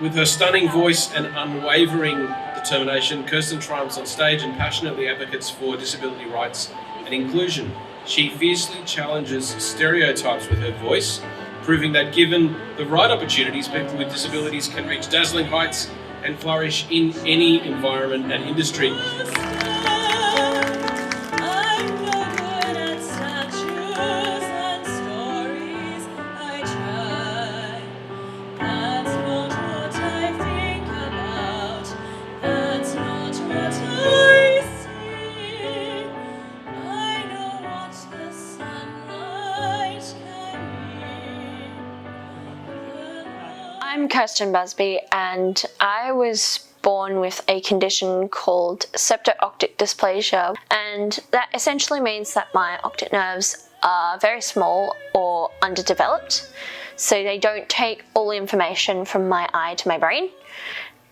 With her stunning voice and unwavering determination, Kirsten triumphs on stage and passionately advocates for disability rights and inclusion. She fiercely challenges stereotypes with her voice, proving that given the right opportunities, people with disabilities can reach dazzling heights and flourish in any environment and industry. I'm Kirsten Busby, and I was born with a condition called septo-optic dysplasia, and that essentially means that my optic nerves are very small or underdeveloped, so they don't take all the information from my eye to my brain.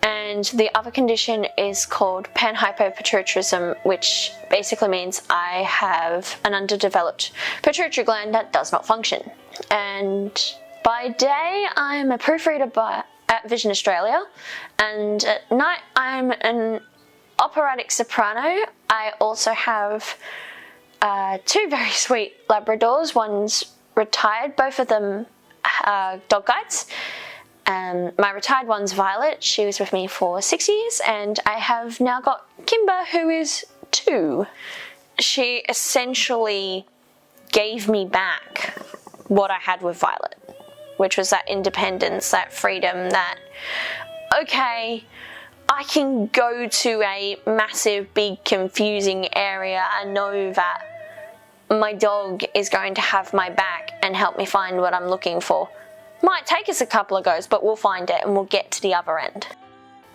And the other condition is called panhypopituitarism, which basically means I have an underdeveloped pituitary gland that does not function. And by day, I'm a proofreader at Vision Australia, and at night, I'm an operatic soprano. I also have two very sweet Labradors. One's retired, both of them are dog guides. My retired one's Violet. She was with me for 6 years, and I have now got Kimber, who is 2. She essentially gave me back what I had with Violet, which was that independence, that freedom, that, okay, I can go to a massive, big, confusing area and know that my dog is going to have my back and help me find what I'm looking for. Might take us a couple of goes, but we'll find it and we'll get to the other end.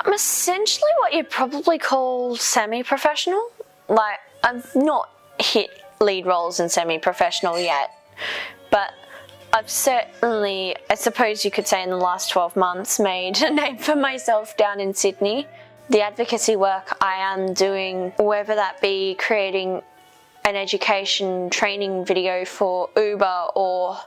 I'm essentially what you'd probably call semi-professional. Like, I've not hit lead roles in semi-professional yet, but I've certainly, I suppose you could say in the last 12 months, made a name for myself down in Sydney. The advocacy work I am doing, whether that be creating an education training video for Uber or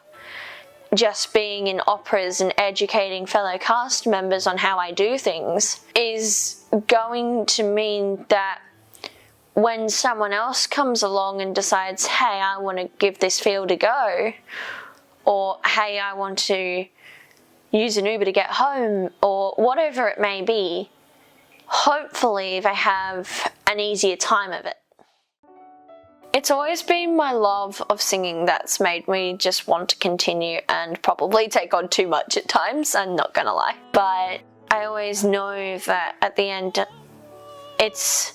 just being in operas and educating fellow cast members on how I do things, is going to mean that when someone else comes along and decides, hey, I want to give this field a go, or hey, I want to use an Uber to get home, or whatever it may be, hopefully they have an easier time of it. It's always been my love of singing that's made me just want to continue and probably take on too much at times, I'm not gonna lie. But I always know that at the end, it's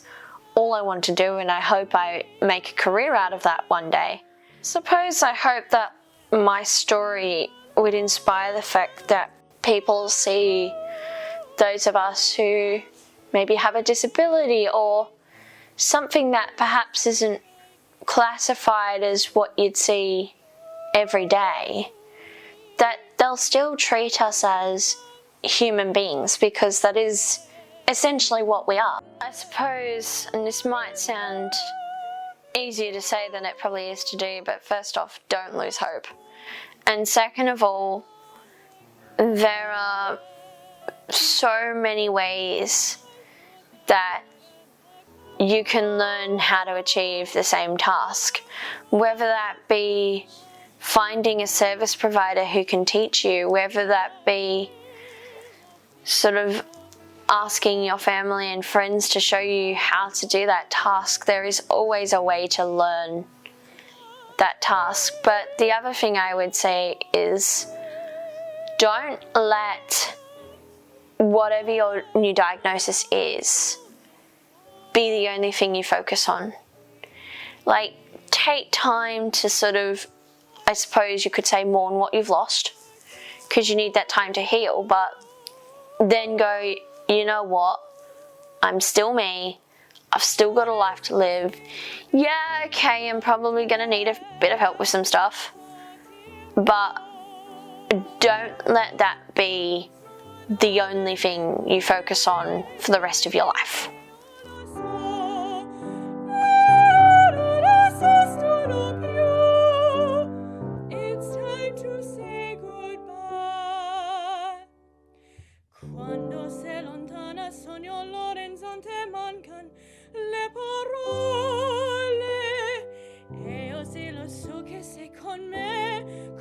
all I want to do, and I hope I make a career out of that one day. Suppose I hope that my story would inspire the fact that people see those of us who maybe have a disability or something that perhaps isn't classified as what you'd see every day, that they'll still treat us as human beings, because that is essentially what we are. I suppose, and this might sound easier to say than it probably is to do, but first off, don't lose hope. And second of all, there are so many ways that you can learn how to achieve the same task, whether that be finding a service provider who can teach you, whether that be sort of asking your family and friends to show you how to do that task. There is always a way to learn that task. But the other thing I would say is, don't let whatever your new diagnosis is be the only thing you focus on. Like, take time to sort of, I suppose you could say, mourn what you've lost, because you need that time to heal, but then go, you know what, I'm still me, I've still got a life to live. Yeah, okay, I'm probably gonna need a bit of help with some stuff, but don't let that be the only thing you focus on for the rest of your life. Quando sei lontana sogno l'orizzonte mancan le parole e io sì lo so che sei con me